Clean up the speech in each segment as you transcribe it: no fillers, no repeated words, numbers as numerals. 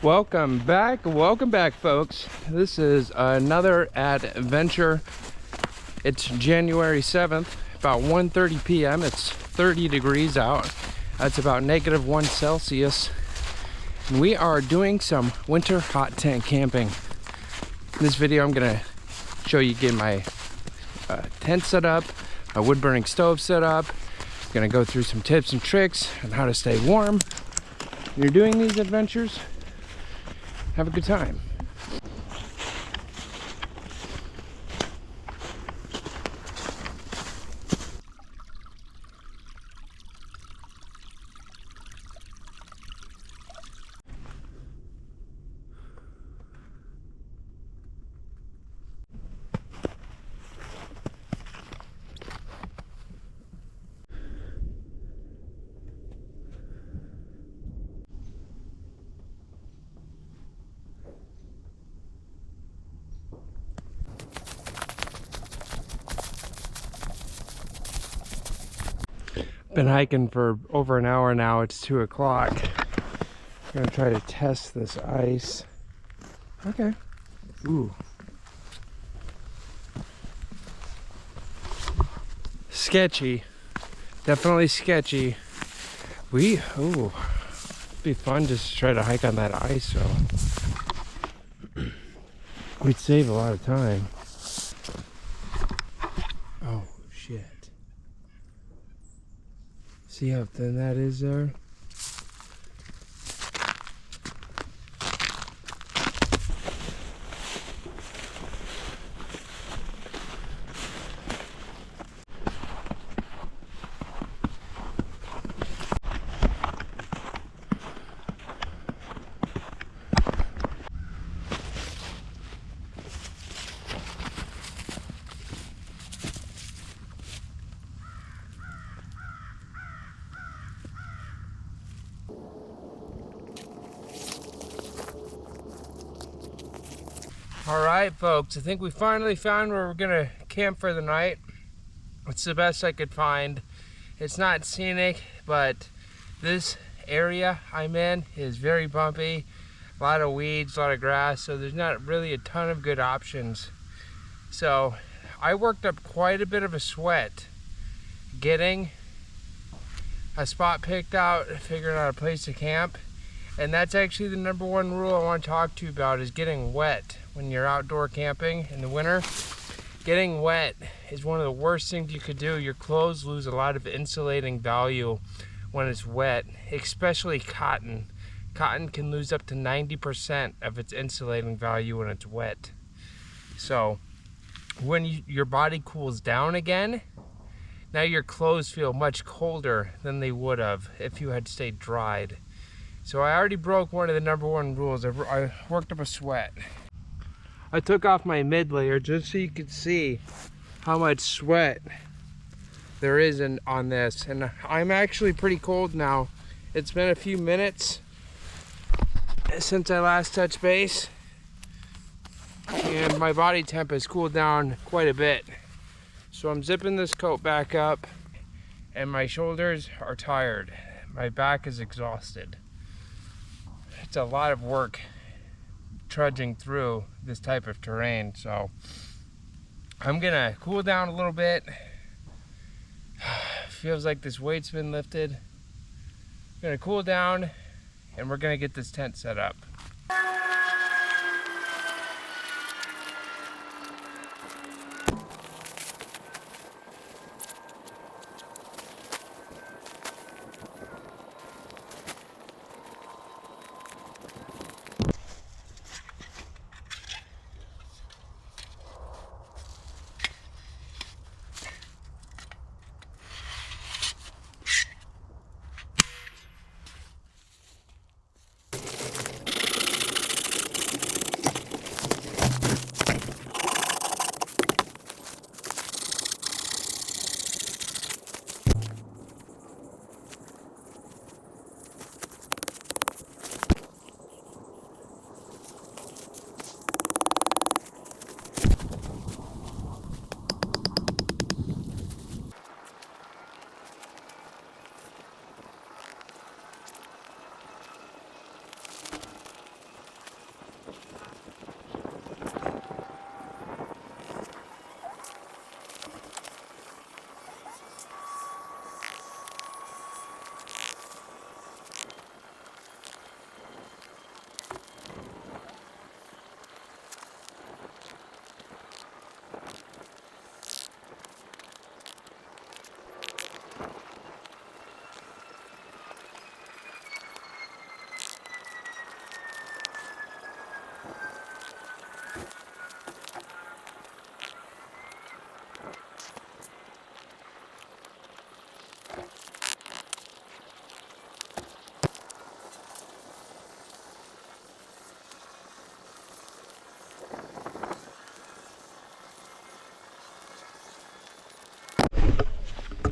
Welcome back folks. This is another adventure. It's January 7th, about 1:30 p.m. It's 30 degrees out. That's about -1 Celsius. And we are doing some winter hot tent camping. In this video I'm gonna show you getting my tent set up, my wood burning stove set up. I'm gonna go through some tips and tricks on how to stay warm. When you're doing these adventures, have a good time. Been hiking for over an hour now. It's 2 o'clock. I'm gonna try to test this ice. Okay. Ooh. Sketchy. Definitely sketchy. Ooh. It'd be fun just to try to hike on that ice, so we'd save a lot of time. Oh, shit. See how thin that is there? All right, folks, I think we finally found where we're gonna camp for the night. It's the best I could find. It's not scenic, but this area I'm in is very bumpy. A lot of weeds, a lot of grass, so there's not really a ton of good options. So I worked up quite a bit of a sweat getting a spot picked out, figuring out a place to camp. And that's actually the #1 rule I want to talk to you about, is getting wet when you're outdoor camping in the winter. Getting wet is one of the worst things you could do. Your clothes lose a lot of insulating value when it's wet, especially cotton. Cotton can lose up to 90% of its insulating value when it's wet. So when your body cools down again, now your clothes feel much colder than they would have if you had stayed dried. So I already broke one of the #1 rules. I worked up a sweat. I took off my mid layer just so you could see how much sweat there is on this. And I'm actually pretty cold now. It's been a few minutes since I last touched base, and my body temp has cooled down quite a bit. So I'm zipping this coat back up, and my shoulders are tired. My back is exhausted. It's a lot of work trudging through this type of terrain, so I'm gonna cool down a little bit. Feels like this weight's been lifted. I'm gonna cool down, and we're gonna get this tent set up.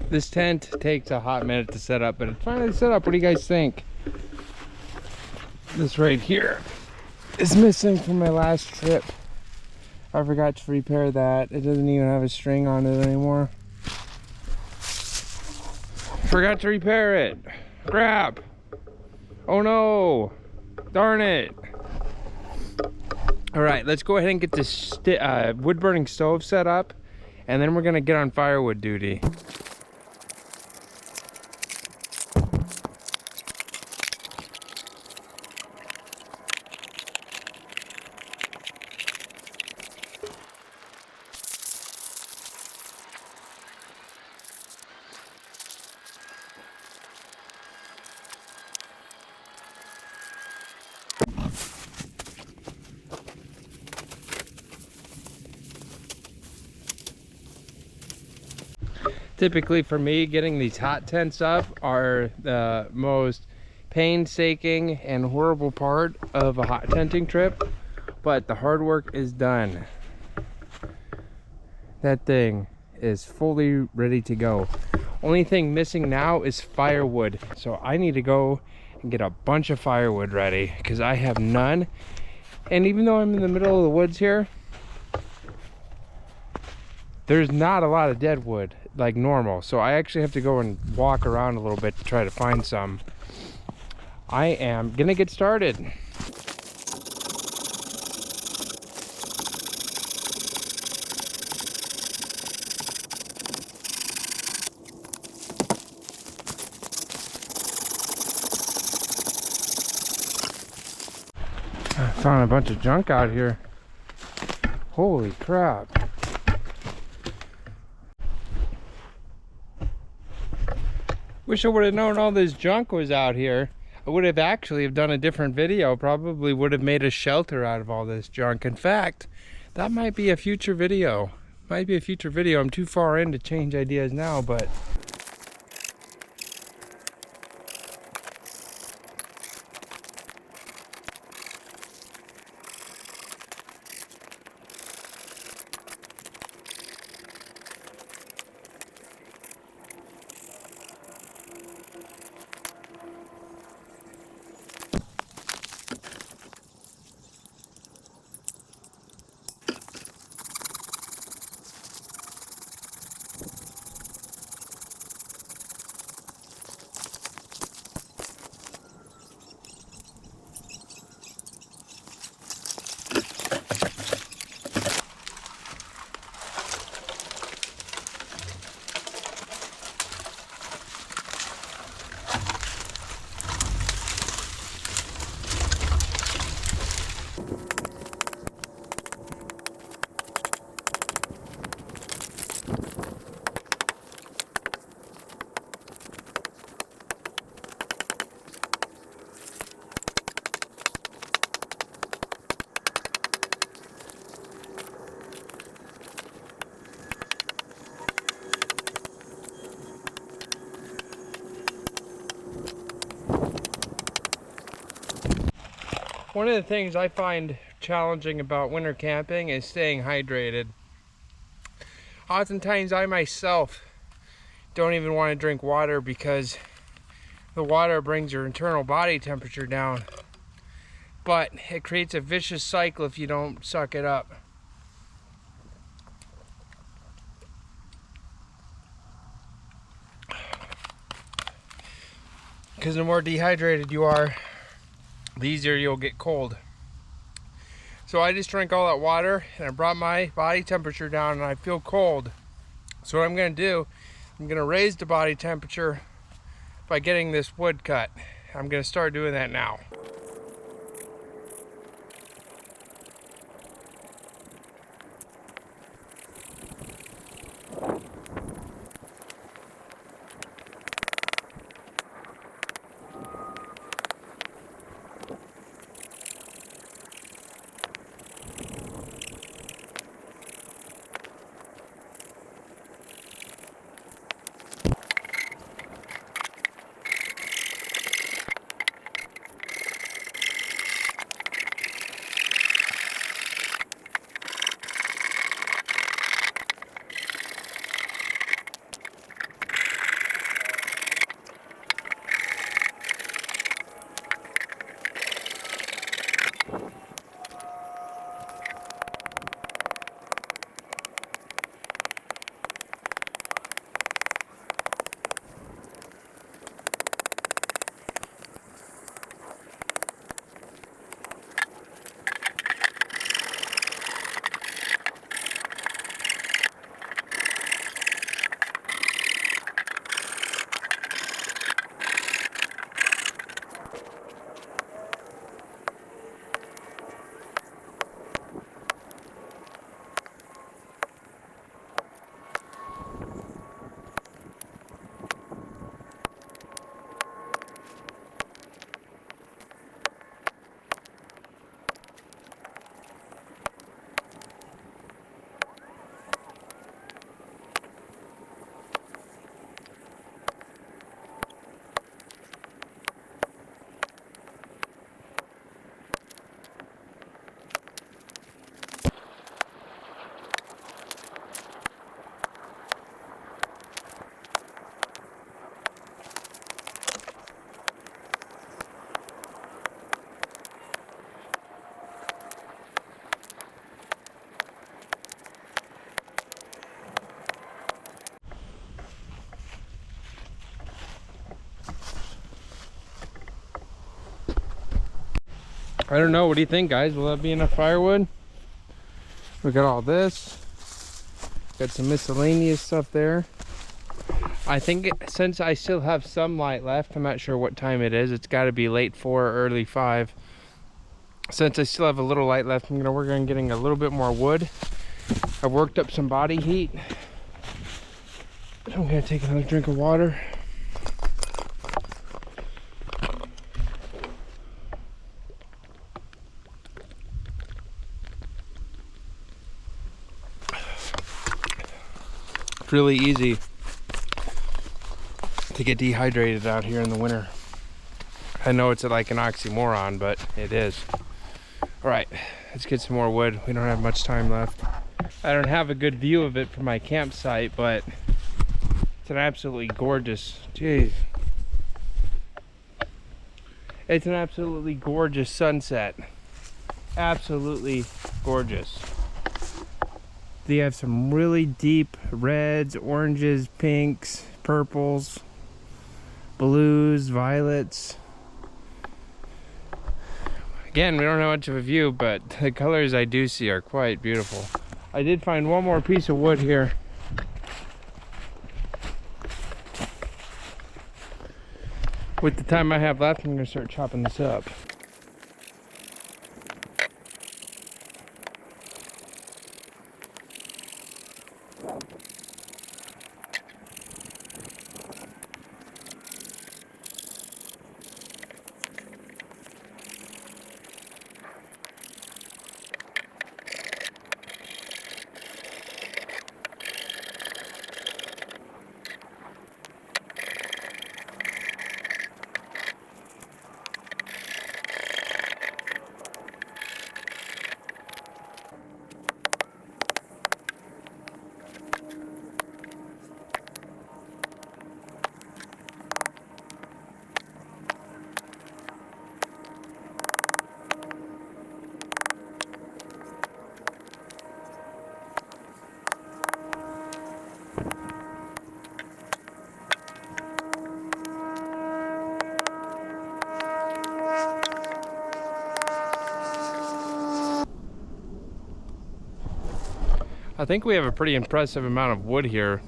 This tent takes a hot minute to set up, but it's finally set up. What do you guys think? This right here is missing from my last trip. I forgot to repair that. It doesn't even have a string on it anymore. Forgot to repair it. Crap. Oh no. Darn it. All right, let's go ahead and get this wood burning stove set up, and then we're gonna get on firewood duty. Typically for me, getting these hot tents up are the most painstaking and horrible part of a hot tenting trip, but the hard work is done. That thing is fully ready to go. Only thing missing now is firewood, so I need to go and get a bunch of firewood ready because I have none. And even though I'm in the middle of the woods here, there's not a lot of dead wood like normal, so I actually have to go and walk around a little bit to try to find some. I am gonna get started. I found a bunch of junk out here. Holy crap. Wish I would have known all this junk was out here. I would have actually done a different video. Probably would have made a shelter out of all this junk. In fact, that might be a future video. Might be a future video. I'm too far in to change ideas now, but one of the things I find challenging about winter camping is staying hydrated. Oftentimes I myself don't even want to drink water because the water brings your internal body temperature down. But it creates a vicious cycle if you don't suck it up. Because the more dehydrated you are, the easier you'll get cold. So I just drank all that water and I brought my body temperature down and I feel cold. So what I'm going to do, I'm going to raise the body temperature by getting this wood cut. I'm going to start doing that now. I don't know, what do you think, guys? Will that be enough firewood? We got all this. Got some miscellaneous stuff there. I think since I still have some light left, I'm not sure what time it is. It's got to be late 4 or early 5. Since I still have a little light left, I'm gonna work on getting a little bit more wood. I worked up some body heat. So I'm gonna take another drink of water. It's really easy to get dehydrated out here in the winter. I know it's like an oxymoron, but it is. All right, let's get some more wood. We don't have much time left. I don't have a good view of it from my campsite, but it's an absolutely gorgeous, geez. It's an absolutely gorgeous sunset. Absolutely gorgeous. They have some really deep reds, oranges, pinks, purples, blues, violets. Again, we don't have much of a view, but the colors I do see are quite beautiful. I did find one more piece of wood here. With the time I have left, I'm going to start chopping this up. I think we have a pretty impressive amount of wood here.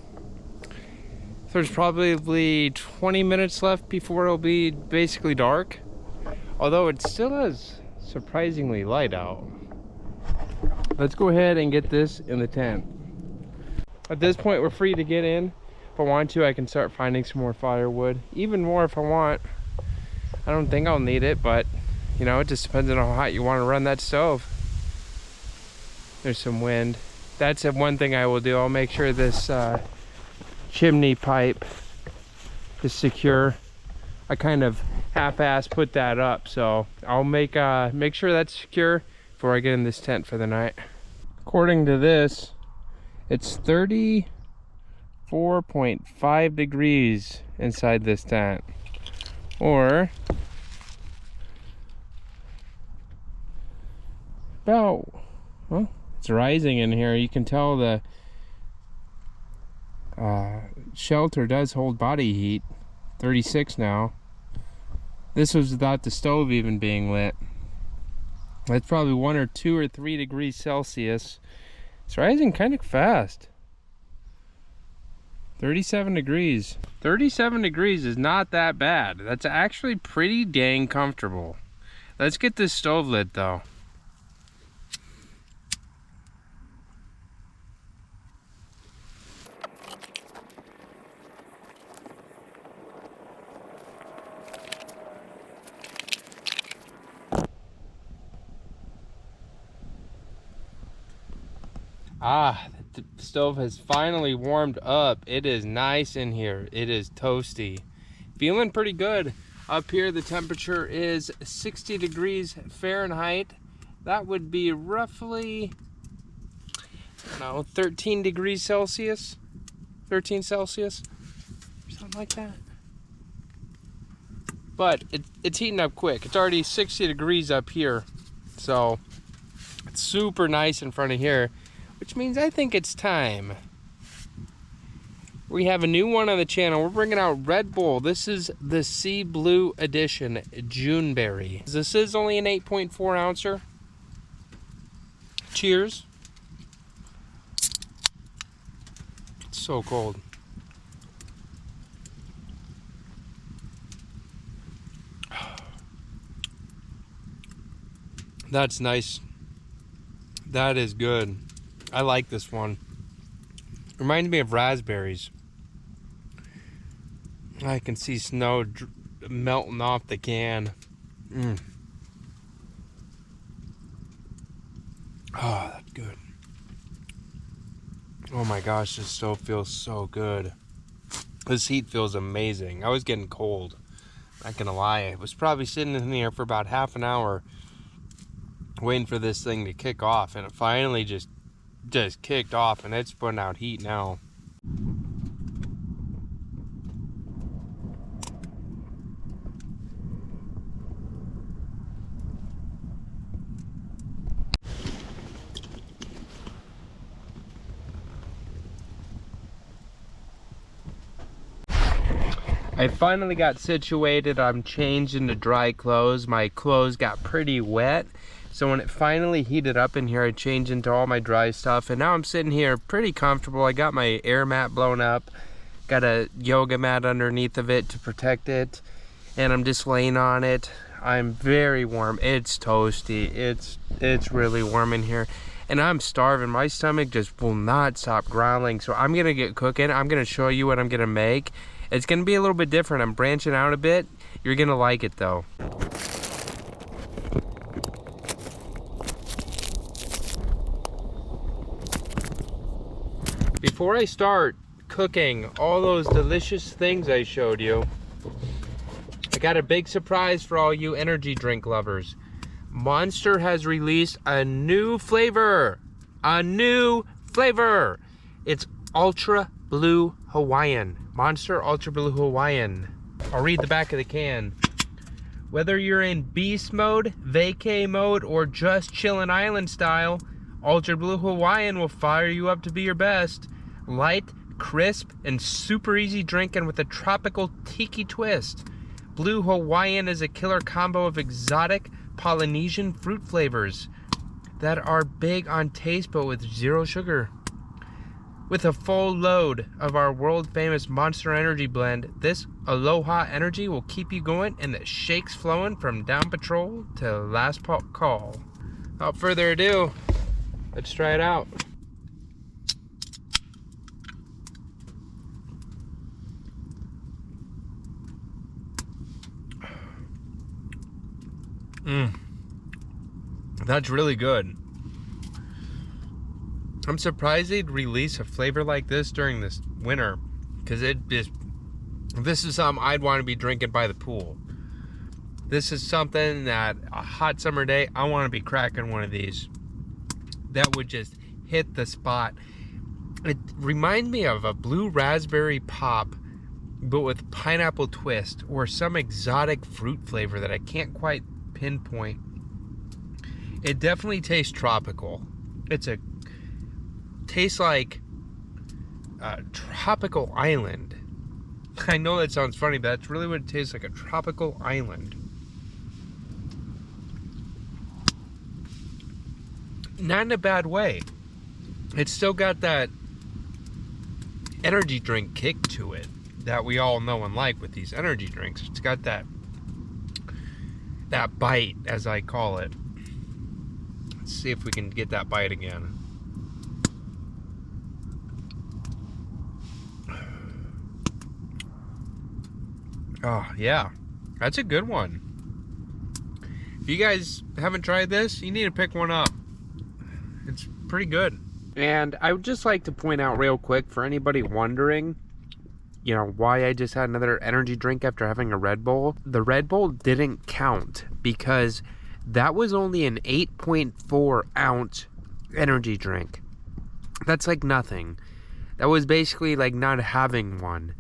There's probably 20 minutes left before it'll be basically dark, although it still is surprisingly light out. Let's go ahead and get this in the tent. At this point, we're free to get in. If I want to, I can start finding some more firewood, even more if I want. I don't think I'll need it, but you know, it just depends on how hot you want to run that stove. There's some wind. That's one thing I will do. I'll make sure this chimney pipe is secure. I kind of half-ass put that up, so I'll make sure that's secure before I get in this tent for the night. According to this, it's 34.5 degrees inside this tent, or about, well, it's rising in here. You can tell the shelter does hold body heat. 36 now. This was without the stove even being lit. That's probably 1 or 2 or 3 degrees Celsius. It's rising kind of fast. 37 degrees. 37 degrees is not that bad. That's actually pretty dang comfortable. Let's get this stove lit though. The stove has finally warmed up. It is nice in here. It is toasty. Feeling pretty good. Up here the temperature is 60 degrees Fahrenheit. That would be roughly, I don't know, 13 degrees Celsius? 13 Celsius? Something like that. But it's heating up quick. It's already 60 degrees up here. So it's super nice in front of here. Which means I think it's time We have a new one on the channel. We're bringing out Red Bull. This is the Sea Blue Edition Juneberry. This is only an 8.4 ouncer. Cheers. It's so cold. That's nice. That is good. I like this one. Reminds me of raspberries. I can see snow melting off the can. Oh, that's good. Oh my gosh, this stove feels so good. This heat feels amazing. I was getting cold. Not gonna lie. I was probably sitting in here for about half an hour waiting for this thing to kick off, and it finally just kicked off, and it's putting out heat now. I finally got situated. I'm changed into dry clothes. My clothes got pretty wet. So when it finally heated up in here, I changed into all my dry stuff. And now I'm sitting here pretty comfortable. I got my air mat blown up. Got a yoga mat underneath of it to protect it. And I'm just laying on it. I'm very warm. It's toasty. It's really warm in here. And I'm starving. My stomach just will not stop growling. So I'm gonna get cooking. I'm gonna show you what I'm gonna make. It's gonna be a little bit different. I'm branching out a bit. You're gonna like it though. Before I start cooking all those delicious things I showed you, I got a big surprise for all you energy drink lovers. Monster has released a new flavor. A new flavor. It's Ultra Blue Hawaiian. Monster Ultra Blue Hawaiian. I'll read the back of the can. Whether you're in beast mode, vacay mode, or just chillin' island style, Ultra Blue Hawaiian will fire you up to be your best. Light, crisp, and super easy drinking with a tropical tiki twist. Blue Hawaiian is a killer combo of exotic Polynesian fruit flavors that are big on taste but with zero sugar. With a full load of our world-famous Monster Energy blend, this Aloha energy will keep you going and the shakes flowing from down patrol to last call. Without further ado, let's try it out. That's really good. I'm surprised they'd release a flavor like this during this winter, because this is something I'd want to be drinking by the pool. This is something that a hot summer day, I want to be cracking one of these. That would just hit the spot. It reminds me of a blue raspberry pop, but with pineapple twist or some exotic fruit flavor that I can't quite pinpoint. It definitely tastes tropical. Tastes like a tropical island. I know that sounds funny, but that's really what it tastes like, a tropical island. Not in a bad way. It's still got that energy drink kick to it that we all know and like with these energy drinks. It's got that bite, as I call it. Let's see if we can get that bite again. Oh, yeah. That's a good one. If you guys haven't tried this, you need to pick one up. It's pretty good. And I would just like to point out real quick, for anybody wondering, you know, why I just had another energy drink after having a Red Bull. The Red Bull didn't count because that was only an 8.4 ounce energy drink. That's like nothing. That was basically like not having one.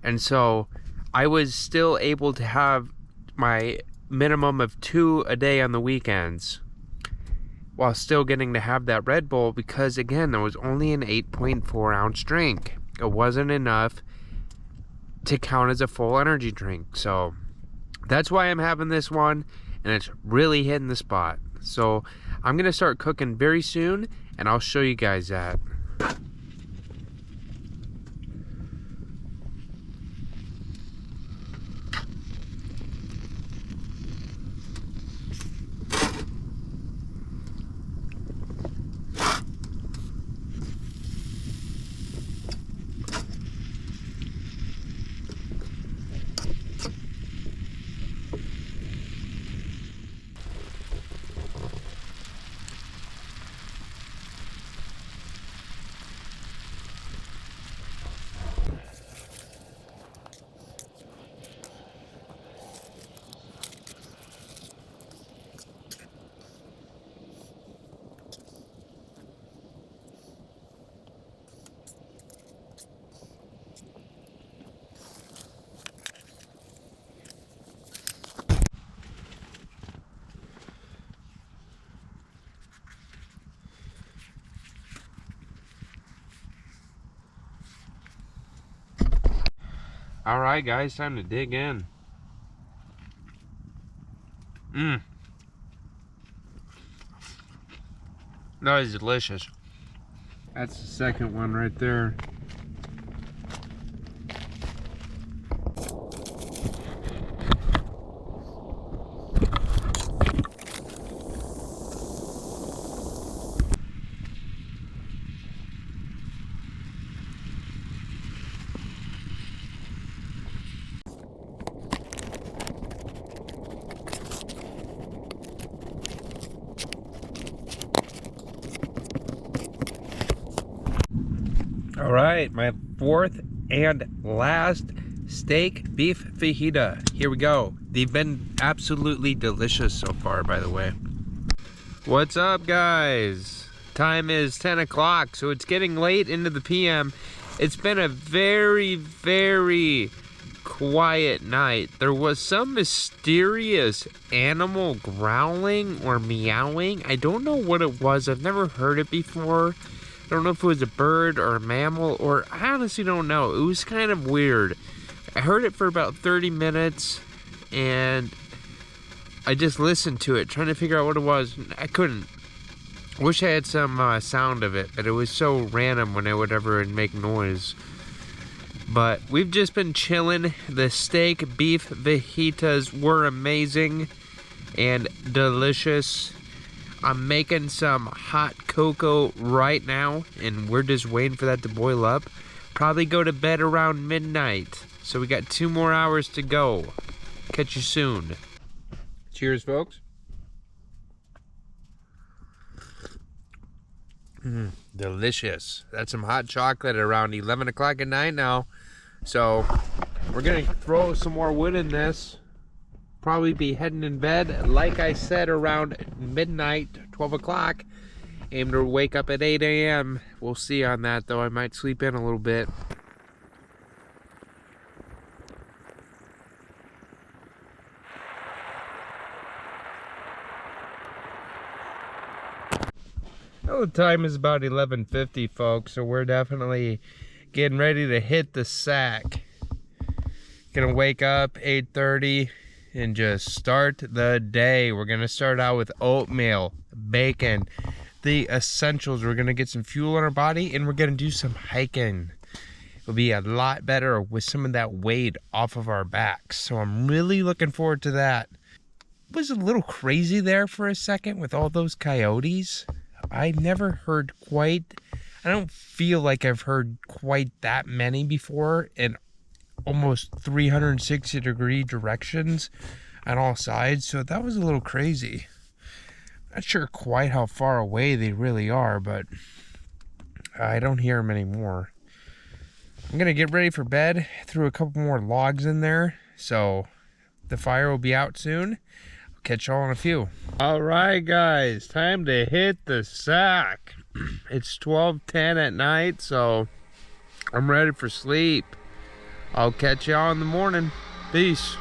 And so I was still able to have my minimum of 2 a day on the weekends while still getting to have that Red Bull, because again, there was only an 8.4 ounce drink. it wasn't enough to count as a full energy drink. So that's why I'm having this one, and it's really hitting the spot. So I'm gonna start cooking very soon, and I'll show you guys that. All right, guys, time to dig in. That is delicious. That's the second one right there. All right, my fourth and last steak beef fajita. Here we go. They've been absolutely delicious so far, by the way. What's up, guys? Time is 10 o'clock, so it's getting late into the PM. It's been a very, very quiet night. There was some mysterious animal growling or meowing. I don't know what it was. I've never heard it before. I don't know if it was a bird or a mammal, or I honestly don't know. It was kind of weird. I heard it for about 30 minutes, and I just listened to it, trying to figure out what it was. I couldn't. Wish I had some sound of it, but it was so random when it would ever make noise. But we've just been chilling. The steak beef fajitas were amazing and delicious. I'm making some hot cocoa right now, and we're just waiting for that to boil up. Probably go to bed around midnight. So we got 2 more hours to go. Catch you soon. Cheers, folks. Delicious. That's some hot chocolate at around 11 o'clock at night now. So we're gonna throw some more wood in this. Probably be heading in bed, like I said, around midnight, 12 o'clock. Aim to wake up at 8 a.m. We'll see on that, though. I might sleep in a little bit. Well, the time is about 11:50, folks, so we're definitely getting ready to hit the sack. Gonna wake up 8:30 and just start the day. We're gonna start out with oatmeal, bacon, the essentials. We're gonna get some fuel in our body, and we're gonna do some hiking. It'll be a lot better with some of that weight off of our backs. So I'm really looking forward to that. It was a little crazy there for a second with all those coyotes. I've never heard quite, I don't feel like I've heard quite that many before in almost 360-degree directions on all sides. So that was a little crazy. Not sure quite how far away they really are, but I don't hear them anymore. I'm gonna get ready for bed. Threw a couple more logs in there, so the fire will be out soon. I'll catch y'all in a few. All right, guys, time to hit the sack. It's 12:10 at night, so I'm ready for sleep. I'll catch y'all in the morning. Peace.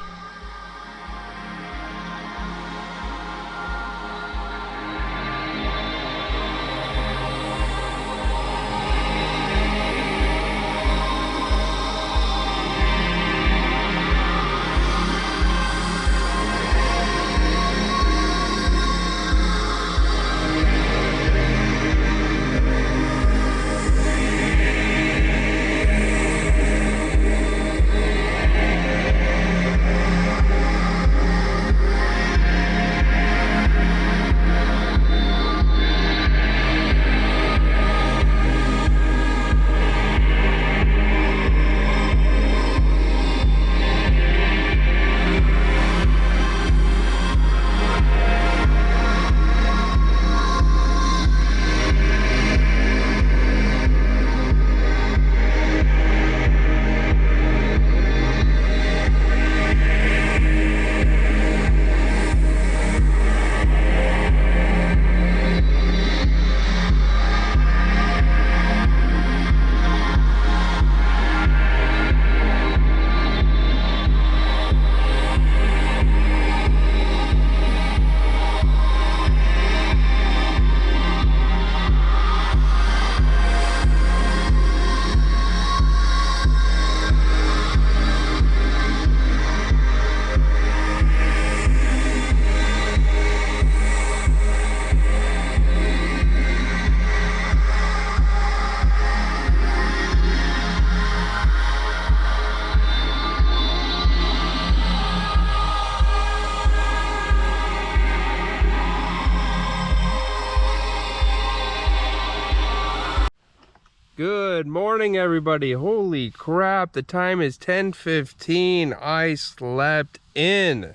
Good morning, everybody. Holy crap, the time is 10:15. I slept in.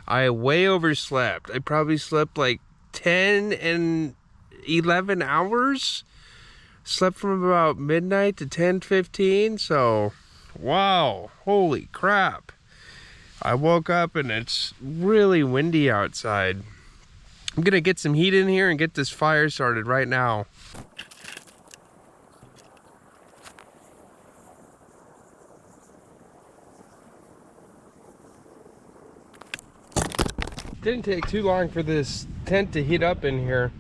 I way overslept. I probably slept like 10 and 11 hours. Slept from about midnight to 10:15, so wow, holy crap. I woke up and it's really windy outside. I'm gonna get some heat in here and get this fire started right now. Didn't take too long for this tent to heat up in here.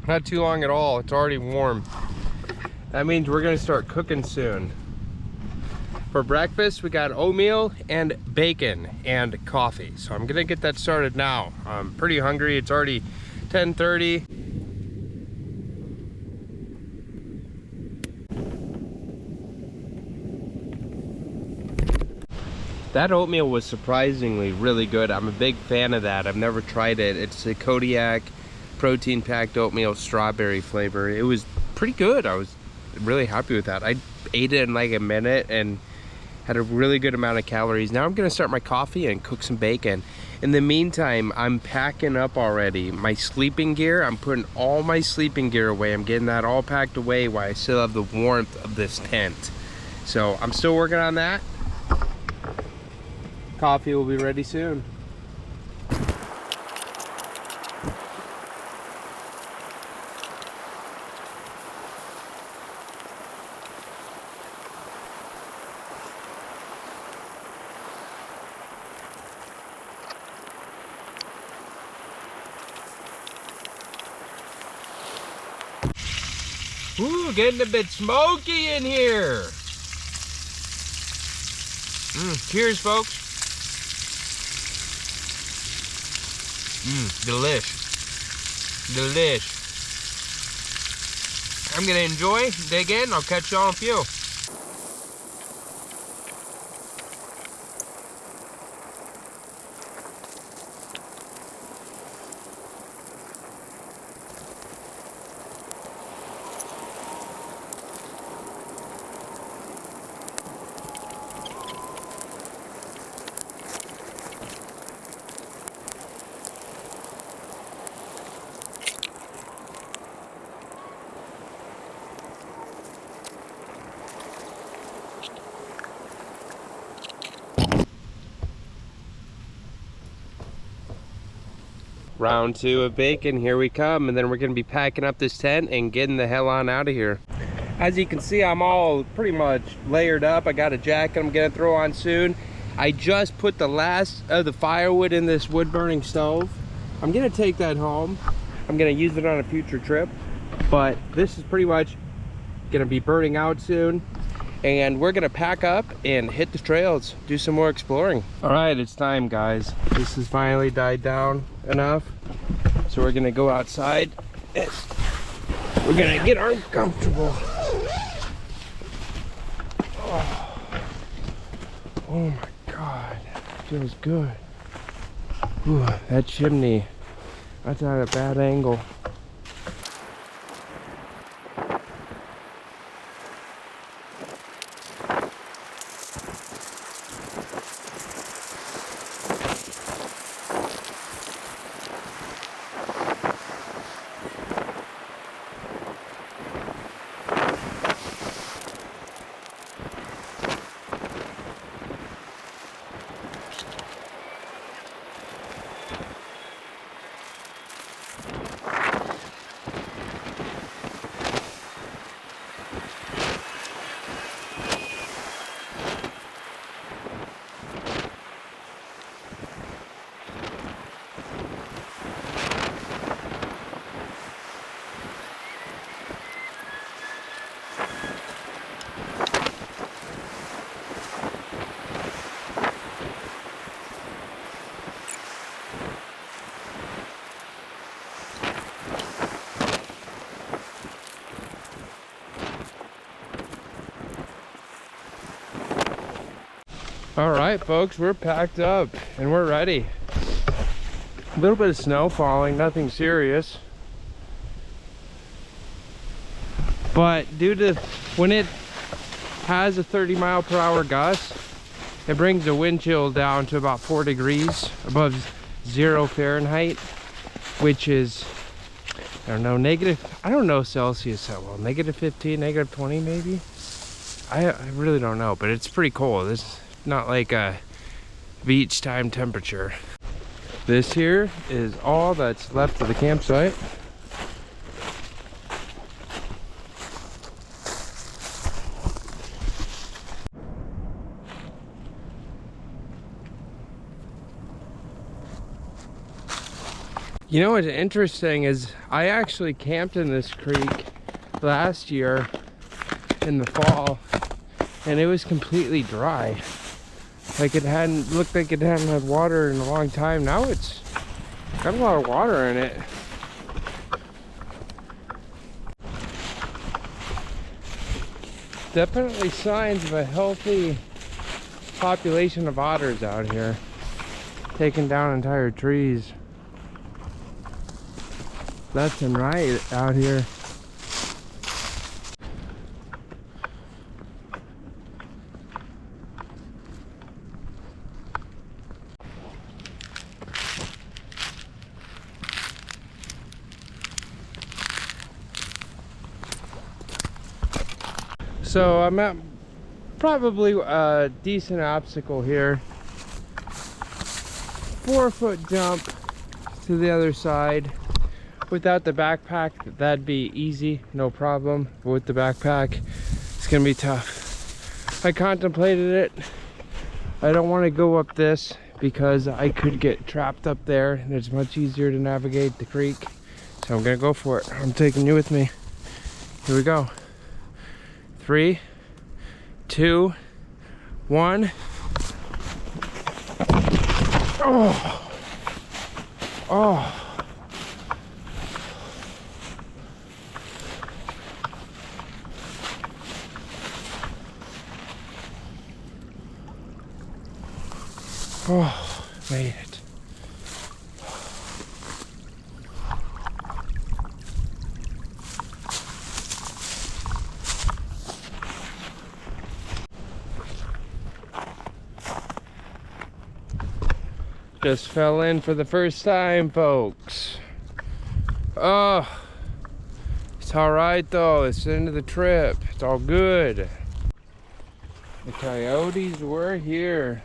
Not too long at all. It's already warm. That means we're gonna start cooking soon. For breakfast, we got oatmeal and bacon and coffee. So I'm gonna get that started now. I'm pretty hungry. It's already 10:30. That oatmeal was surprisingly really good. I'm a big fan of that. I've never tried it. It's a Kodiak protein-packed oatmeal strawberry flavor. It was pretty good. I was really happy with that. I ate it in like a minute and had a really good amount of calories. Now I'm gonna start my coffee and cook some bacon. In the meantime, I'm packing up already. My sleeping gear, I'm putting all my sleeping gear away. I'm getting that all packed away while I still have the warmth of this tent. So I'm still working on that. Coffee will be ready soon. Ooh, getting a bit smoky in here. Cheers, folks. Delish. I'm gonna enjoy, dig in, I'll catch y'all in a few. Round two of bacon, here we come, and then we're gonna be packing up this tent and getting the hell on out of here. As you can see, I'm all pretty much layered up. I got a jacket I'm gonna throw on soon. I just put the last of the firewood in this wood burning stove. I'm gonna take that home. I'm gonna use it on a future trip, but this is pretty much gonna be burning out soon. And we're gonna pack up and hit the trails, do some more exploring. All right, it's time, guys. This has finally died down enough. So we're gonna go outside and we're gonna get uncomfortable. Oh my God, feels good. Ooh, that chimney, that's at a bad angle. All right, folks, we're packed up and we're ready. A little bit of snow falling, nothing serious. But due to when it has a 30-mile-per-hour gust, it brings the wind chill down to about 4 degrees above 0 Fahrenheit, which is, I don't know, I don't know Celsius that well, -15, -20 maybe? I really don't know, but it's pretty cold. It's not like a beach time temperature. This here is all that's left of the campsite. You know what's interesting is I actually camped in this creek last year in the fall, and it was completely dry. Like it looked like it hadn't had water in a long time. Now it's got a lot of water in it. Definitely signs of a healthy population of otters out here, taking down entire trees. Left and right out here. So I'm at probably a decent obstacle here. 4-foot jump to the other side. Without the backpack, that'd be easy, no problem. But with the backpack, it's gonna be tough. I contemplated it. I don't want to go up this because I could get trapped up there, and it's much easier to navigate the creek. So I'm gonna go for it. I'm taking you with me. Here we go. 3, 2, 1. Oh. Oh. Oh, made it. Just fell in for the first time, folks. Oh, it's all right though. It's the end of the trip. It's all good. The coyotes were here.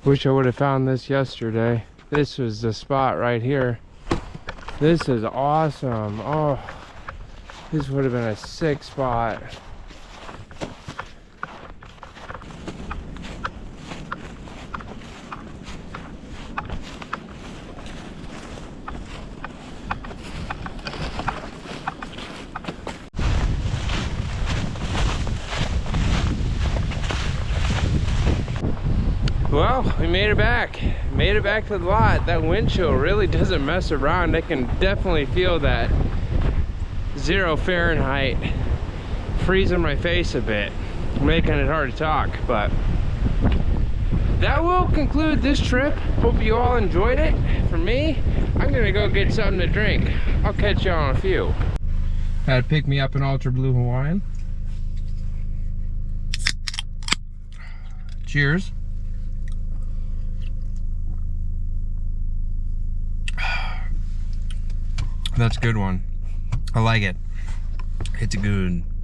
Wish I would have found this yesterday. This was the spot right here. This is awesome. Oh, this would have been a sick spot. Well, we made it back. Made it back to the lot. That wind chill really doesn't mess around. I can definitely feel that 0 Fahrenheit freezing my face a bit, making it hard to talk. But that will conclude this trip. Hope you all enjoyed it. For me, I'm gonna go get something to drink. I'll catch you on a few. Had to pick me up an Ultra Blue Hawaiian. Cheers. That's a good one. I like it. It's good.